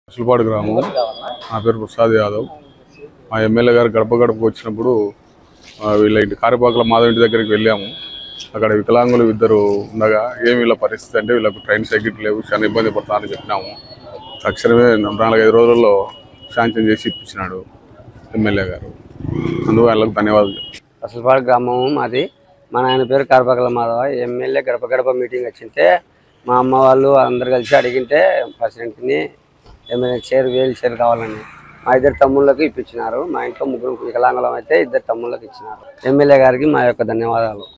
అసలుపాడు గ్రామం. నా పేరు ప్రసాద్ యాదవ్. మా ఎమ్మెల్యే గారు గడప గడపకు వచ్చినప్పుడు వీళ్ళ ఇంటి కారిపాకల మాధవ్ ఇంటి దగ్గరికి వెళ్ళాము. అక్కడ వికలాంగులు ఇద్దరు ఉండగా ఏమి వీళ్ళ పరిస్థితి అంటే వీళ్ళకు ట్రైన్ సైకిల్ లేవు, చాలా ఇబ్బంది పడతామని చెప్పినాము. తక్షణమే 4-5 రోజుల్లో శాంక్షన్ చేసి ఇప్పించినాడు ఎమ్మెల్యే గారు. అందుకు వాళ్ళకు ధన్యవాదాలు. అసలుపాడు గ్రామం మాది. మా నాయన పేరు కారిపాకల మాధవ. ఎమ్మెల్యే గడప గడప మీటింగ్ వచ్చింటే మా అమ్మ వాళ్ళు అందరు కలిసి అడిగింటే ప్రెసిడెంట్ని ఎమ్మెల్యే వీల్ చైర్ కావాలని మా 2 తమ్ముళ్ళకి ఇప్పించినారు. మా ఇంట్లో 3 వికలాంగులం అయితే 2 తమ్ముళ్ళకి ఇచ్చినారు. ఎమ్మెల్యే గారికి మా యొక్క ధన్యవాదాలు.